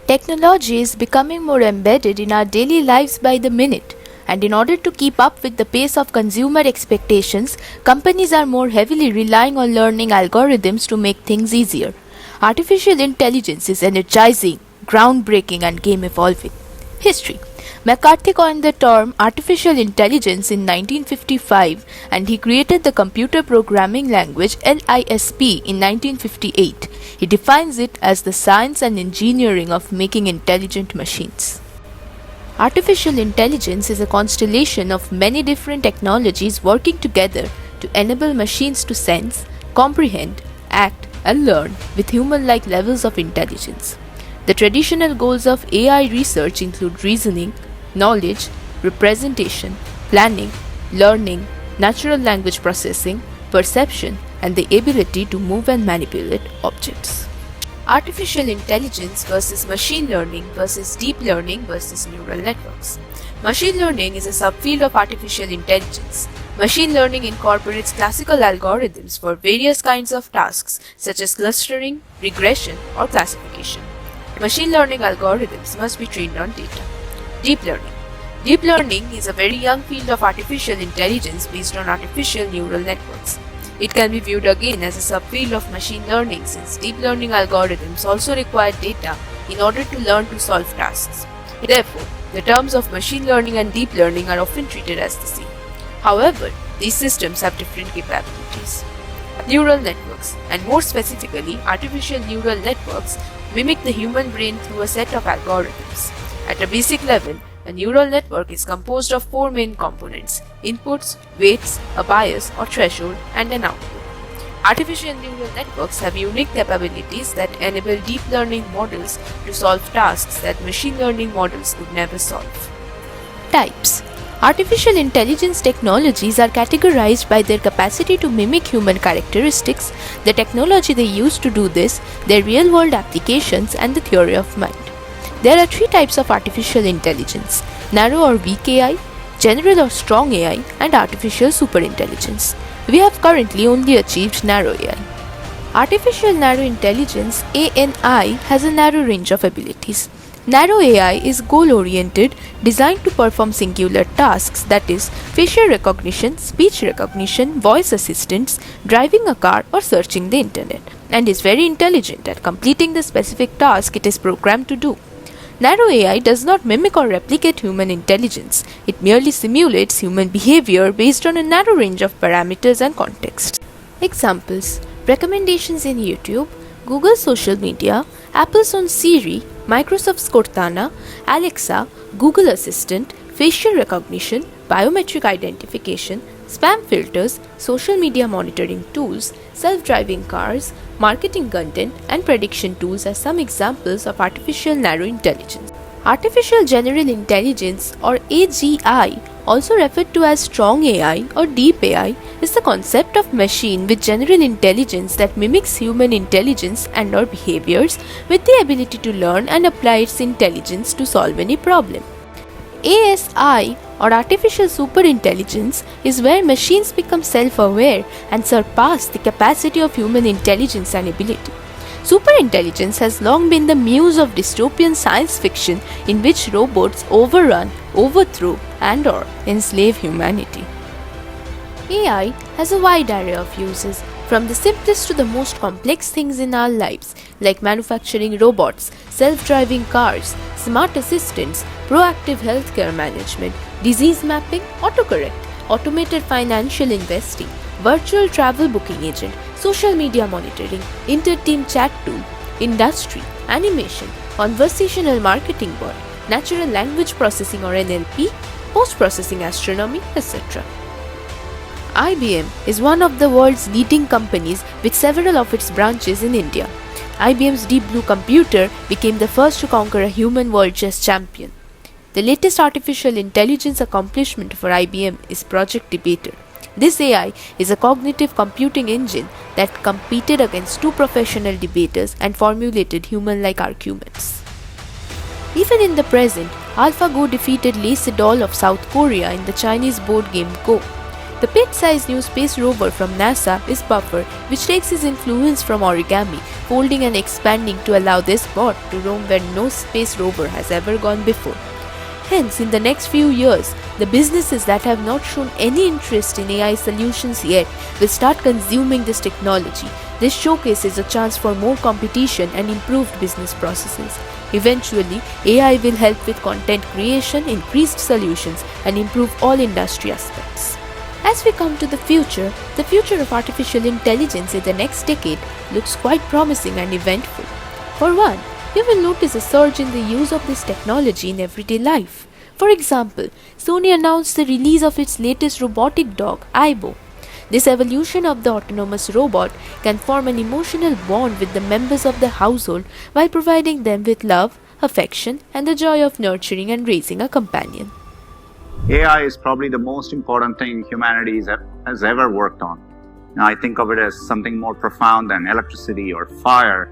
Technology is becoming more embedded in our daily lives by the minute, and in order to keep up with the pace of consumer expectations, companies are more heavily relying on learning algorithms to make things easier. Artificial intelligence is energizing, groundbreaking, and game evolving. History. McCarthy coined the term artificial intelligence in 1955, and he created the computer programming language LISP in 1958. He defines it as the science and engineering of making intelligent machines. Artificial intelligence is a constellation of many different technologies working together to enable machines to sense, comprehend, act, and learn with human-like levels of intelligence. The traditional goals of AI research include reasoning, knowledge, representation, planning, learning, natural language processing, perception, and the ability to move and manipulate objects. Artificial intelligence versus machine learning versus deep learning versus neural networks. Machine learning is a subfield of artificial intelligence. Machine learning incorporates classical algorithms for various kinds of tasks such as clustering, regression, or classification. Machine learning algorithms must be trained on data. Deep learning. Deep learning is a very young field of artificial intelligence based on artificial neural networks. It can be viewed again as a subfield of machine learning since deep learning algorithms also require data in order to learn to solve tasks. Therefore, the terms of machine learning and deep learning are often treated as the same. However, these systems have different capabilities. Neural networks, and more specifically artificial neural networks, mimic the human brain through a set of algorithms. At a basic level, a neural network is composed of four main components: inputs, weights, a bias or threshold, and an output. Artificial neural networks have unique capabilities that enable deep learning models to solve tasks that machine learning models could never solve. Types. Artificial intelligence technologies are categorized by their capacity to mimic human characteristics, the technology they use to do this, their real-world applications, and the theory of mind. There are three types of artificial intelligence: narrow or weak AI, general or strong AI, and artificial superintelligence. We have currently only achieved narrow AI. Artificial narrow intelligence (ANI) has a narrow range of abilities. Narrow AI is goal-oriented, designed to perform singular tasks, that is, facial recognition, speech recognition, voice assistance, driving a car, or searching the internet, and is very intelligent at completing the specific task it is programmed to do. Narrow AI does not mimic or replicate human intelligence. It merely simulates human behavior based on a narrow range of parameters and contexts. Examples: recommendations in YouTube, Google social media, Apple's own Siri, Microsoft's Cortana, Alexa, Google Assistant, facial recognition, biometric identification, spam filters, social media monitoring tools, self-driving cars, marketing content, and prediction tools are some examples of artificial narrow intelligence. Artificial General Intelligence, or AGI, also referred to as strong AI or deep AI, is the concept of machine with general intelligence that mimics human intelligence and or behaviors with the ability to learn and apply its intelligence to solve any problem. ASI, or artificial superintelligence, is where machines become self-aware and surpass the capacity of human intelligence and ability. Superintelligence has long been the muse of dystopian science fiction in which robots overrun, overthrow, and/or enslave humanity. AI has a wide array of uses, from the simplest to the most complex things in our lives, like manufacturing robots, self-driving cars, smart assistants, proactive healthcare management, disease mapping, autocorrect, automated financial investing, virtual travel booking agent, social media monitoring, inter-team chat tool, industry, animation, conversational marketing bot, natural language processing or NLP, post-processing astronomy, etc. IBM is one of the world's leading companies with several of its branches in India. IBM's Deep Blue computer became the first to conquer a human world chess champion. The latest artificial intelligence accomplishment for IBM is Project Debater. This AI is a cognitive computing engine that competed against two professional debaters and formulated human-like arguments. Even in the present, AlphaGo defeated Lee Sedol of South Korea in the Chinese board game Go. The pet-sized new space rover from NASA is Buffer, which takes its influence from origami, folding and expanding to allow this bot to roam where no space rover has ever gone before. Hence, in the next few years, the businesses that have not shown any interest in AI solutions yet will start consuming this technology. This showcases a chance for more competition and improved business processes. Eventually, AI will help with content creation, increased solutions, and improve all industry aspects. As we come to the future of artificial intelligence in the next decade looks quite promising and eventful. For one, you will notice a surge in the use of this technology in everyday life. For example, Sony announced the release of its latest robotic dog, Aibo. This evolution of the autonomous robot can form an emotional bond with the members of the household while providing them with love, affection, and the joy of nurturing and raising a companion. AI is probably the most important thing humanity has ever worked on. Now, I think of it as something more profound than electricity or fire.